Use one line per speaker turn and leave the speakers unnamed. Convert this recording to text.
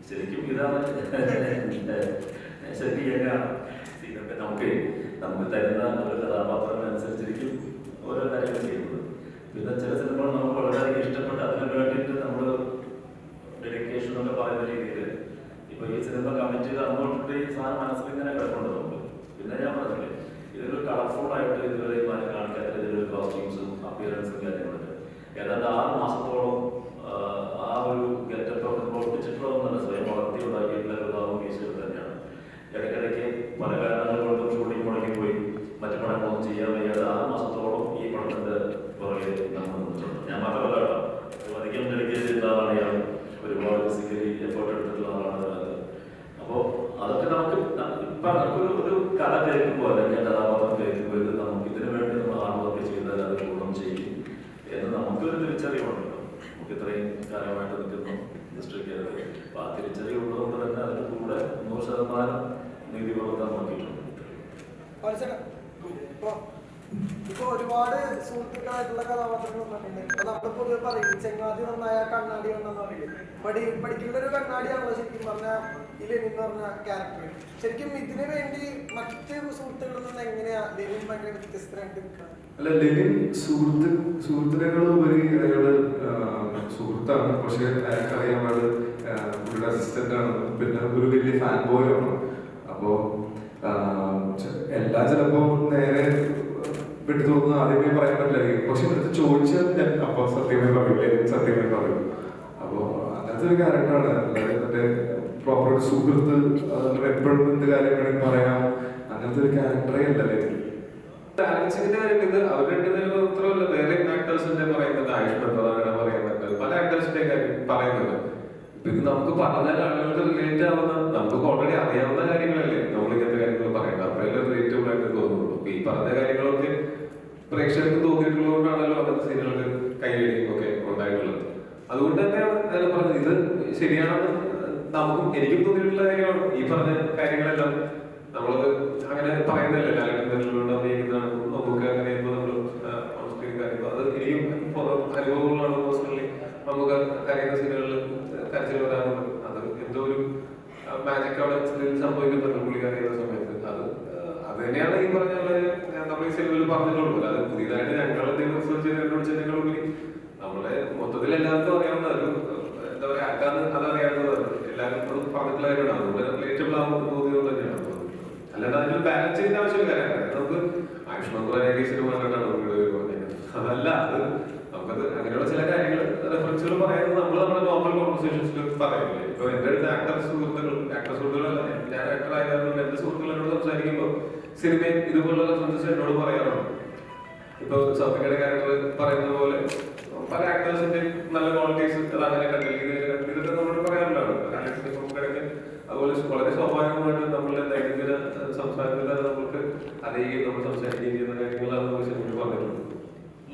ശരിക്കും ഇതാണ് ശരിക്കും എങ്ങനെയാണ് ഇതൊക്കെ നമുക്ക് തരുന്ന ഒരു കഥാപാത്രം അനുസരിച്ചിരിക്കും ഓരോ കാര്യങ്ങൾ ചെയ്യുന്നത്. പിന്നെ ചില സിനിമകൾ നമുക്ക് വളരെയധികം ഇഷ്ടപ്പെട്ട് അതിന് വേണ്ടിയിട്ട് നമ്മൾ ഡെഡിക്കേഷൻ എന്നൊക്കെ പറയുന്ന രീതിയിൽ ഇപ്പൊ ഈ സിനിമ കമ്മിറ്റ് ചെയ്ത് അങ്ങോട്ടിട്ട് ഈ സാധനം മനസ്സിൽ ഇങ്ങനെ കിടപ്പുണ്ട് നമുക്ക്. പിന്നെ ഞാൻ പറഞ്ഞില്ലേ, ഇതൊരു കളർഫുൾ ആയിട്ട് ഇതുവരെ കാണിക്കാത്ത ഇതിലൊരു കോസ്റ്റ്യൂംസും അപ്പിയറൻസും കാര്യങ്ങളൊക്കെ ഏതാണ്ട് 6 മാസത്തോളം ആ ഒരു ഗെറ്റപ്പ് പ്രവർത്തിച്ചിട്ടുള്ളതെന്നല്ല, സ്വയം വളർത്തി ഉണ്ടാക്കിയിട്ടുള്ള കൃതാവും ഈശ്വരൻ തന്നെയാണ്. ഇടയ്ക്കിടയ്ക്ക് പല കാരണങ്ങൾ കൊണ്ടും ഷൂട്ടിംഗ് മുടങ്ങിപ്പോയി മറ്റു പടങ്ങളൊന്നും ചെയ്യാൻ വയ്യാതെ 6 മാസത്തോളം ഈ പടത്തിന്റെ പുറകെ നമ്മൾ നിന്നിട്ടുണ്ട്. ഞാൻ മാത്രമല്ല കേട്ടോ, അധികം ഡെഡിക്കേറ്റ് ചെയ്ത ആളാണ് ഇയാൾ, ഒരുപാട് ഫിസിക്കലി എഫേർട്ട് എടുത്തിട്ടുള്ള ആളാണ് അതിനകത്ത്. അപ്പോൾ അതൊക്കെ നമുക്ക് ഇപ്പം നമുക്കൊരു കഥ കേൾക്കുമ്പോൾ അല്ലെങ്കിൽ കഥാപാത്രം കേൾക്കുമ്പോൾ ഇത് നമുക്ക് ഇതിനു വേണ്ടി നമ്മൾ ഹാർഡ് വർക്ക് ചെയ്താൽ അത് ഗുണം ചെയ്യും എന്ന് നമുക്കൊരു തിരിച്ചറിവുണ്ടല്ലോ. നമുക്ക് ഇത്രയും കാലമായിട്ട് നിൽക്കുന്നു ഇൻഡസ്ട്രിക്കകത്ത്. അപ്പോൾ ആ തിരിച്ചറിവുള്ളതുകൊണ്ട് തന്നെ അതിന് കൂടെ 100% നീതി പുലർത്താൻ നോക്കിയിട്ടുണ്ട്.
ഇപ്പൊ ഒരുപാട് സുഹൃത്തുക്കളായിട്ടുള്ള കഥാപാത്രങ്ങൾ വന്നിട്ടുണ്ട്. ഇപ്പൊ നമ്മൾ പൊതുവെ പറയും ചെങ്ങാതി നന്നായ കണ്ണാടി വന്നെന്ന് പറയും. പഠിക്കേണ്ട ഒരു കണ്ണാടിയാണല്ലോ ശരിക്കും പറഞ്ഞാൽ ഈ ലെനിൻ എന്ന് പറഞ്ഞ ക്യാരക്ടർ. ശരിക്കും ഇതിനു വേണ്ടി മറ്റ് സുഹൃത്തുക്കളിൽ നിന്ന് എങ്ങനെയാ ലെനിൻ ഭയങ്കര വ്യത്യസ്തരായിട്ട് നിൽക്കുന്നത്?
അല്ല, ലെനിൻ സുഹൃത്തിനേക്കാളുപരി അയാള് സുഹൃത്താണ്. പക്ഷെ അയാൾക്കറിയാം അയാള് പുള്ളിയുടെ അസിസ്റ്റന്റ് ആണ്, പിന്നെ ഒരു വലിയ ഫാൻ ബോയ് ആണ്. അപ്പോ എല്ലാം ചിലപ്പോ നേരെ വിട്ടു തോന്നുന്നു ആദ്യമേ പറയാൻ പറ്റില്ലായിരിക്കും. പക്ഷെ ഇവിടുത്തെ ചോദിച്ചാൽ ഞാൻ അപ്പൊ സത്യമേ പറയില്ലേ, സത്യമേ പറയും. അപ്പോ അങ്ങനത്തെ ഒരു ക്യാരക്ടറാണ്. മറ്റേ പ്രോപ്പർ ഒരു സുഹൃത്ത്, എപ്പോഴും എന്ത് കാര്യം വേണമെങ്കിൽ പറയാം, അങ്ങനത്തെ ഒരു ക്യാരക്ടറേ അല്ലല്ലേ.
ബാലൻസിന്റെ കാര്യം ഇത് അവരുടെ മാത്രമല്ല, വേറെ ആക്ടേഴ്സിന്റെ പറയുന്നത് ആയുഷ്മാൻ പ്രധാന പറയുന്നത് പല ആക്ടേഴ്സിന്റെ കാര്യം പറയുന്നത്. ഇത് നമുക്ക് പറഞ്ഞാൽ ആളുകൾക്ക് റിലേറ്റ് ആവുന്ന, നമുക്ക് ഓൾറെഡി അറിയാവുന്ന കാര്യങ്ങളല്ലേ നമ്മൾ ഇങ്ങനത്തെ കാര്യങ്ങൾ പറയേണ്ടത്. അപ്പോഴല്ലേ റിലേറ്റബിൾ ആയിട്ട് തോന്നുള്ളൂ. അപ്പൊ ഈ പറഞ്ഞ കാര്യങ്ങളൊക്കെ പ്രേക്ഷകർക്ക് തോന്നിയിട്ടുള്ളതുകൊണ്ടാണല്ലോ അങ്ങനത്തെ സീനുകൾക്ക് കൈയടിയും ഒക്കെ ഉണ്ടായിട്ടുള്ളത്. അതുകൊണ്ട് തന്നെയാണ് ഞാൻ പറഞ്ഞത് ഇത് ശരിയാണെന്ന് നമുക്കും എനിക്കും തോന്നിയിട്ടുള്ള കാര്യമാണ്. ഈ പറഞ്ഞ കാര്യങ്ങളെല്ലാം നമ്മളത് അങ്ങനെ പറയുന്നില്ല. ലാലേട്ടൻ അഭിനയിക്കുന്നതാണ് നമുക്ക് അങ്ങനെ നമ്മൾ ഓൺസ്ക്രീൻ കാര്യങ്ങൾ അത് എനിക്കും അനുഭവങ്ങളാണ്. പേഴ്സണലി നമുക്ക് കരയുന്ന സീനുകളിൽ കരച്ചിൽ വരാറുണ്ട്. അത് എന്തോ ഒരു മാജിക് അവിടെ സംഭവിക്കുന്നുണ്ട് പുള്ളി കരയുന്ന സമയത്ത്. അത് തന്നെയാണ് ഈ പറഞ്ഞ നമ്മൾ ഈ സിനിമയിൽ പറഞ്ഞിട്ടുള്ളൂ. അത് പുതിയതായിട്ട് ഞങ്ങൾ എന്തെങ്കിലും റിസർച്ച് ചെയ്തതിനെക്കുറിച്ച് നമ്മളെ മൊത്തത്തിൽ എല്ലാവർക്കും അറിയാവുന്ന ഒരു എന്താ പറയുക ആർക്കാണ് അതറിയാവുന്നത്, എല്ലാവരും അത് പറഞ്ഞിട്ടുള്ള കാര്യമാണ്. അതുകൊണ്ട് റിലേറ്റബിൾ ആവുന്ന തോന്നിയത് തന്നെയാണ്. അല്ലാണ്ട് അതിന് ബാലൻസ് ചെയ്യേണ്ട ആവശ്യമില്ല. നമുക്ക് ആയുഷ്മാൻ ഖുറാനയൊക്കെ സിനിമ കണ്ടിട്ടാണ് പറഞ്ഞത്. അതല്ല, അത് നമുക്കത് അങ്ങനെയുള്ള ചില കാര്യങ്ങൾ റെഫറൻസുകൾ പറയുന്നത് നമ്മൾ നമ്മുടെ നോർമൽ കോൺവെർസേഷൻസിൽ പറയില്ലേ. ഇപ്പൊ എന്റെ അടുത്ത് ആക്ടർ സുഹൃത്തുക്കളല്ല, ഞാൻ ആക്ടർ ആയതുകൊണ്ട് എന്റെ സുഹൃത്തുക്കളോട് സംസാരിക്കുമ്പോൾ സിനിമയിൽ ഇതുപോലുള്ള റെഫറൻസസ് എന്നോട് പറയാറുണ്ട്. ഇപ്പൊ സൗദിയുടെ ക്യാരക്ടർ പറയുന്ന പോലെ പല ആക്ടേഴ്സിന്റെ നല്ല ക്വാളിറ്റീസ് അത് അങ്ങനെ കണ്ടില്ല, ഇതൊക്കെ നമ്മളോട് പറയാറുണ്ടാണ്. അതുപോലെ വളരെ സ്വാഭാവികമായിട്ട് നമ്മളുടെ ദൈനംദിന സംസാരത്തിൽ നമുക്ക് അതേ നമ്മൾ സംസാരിക്കുകയും ചെയ്യുന്ന കാര്യങ്ങളാണ് നമ്മൾ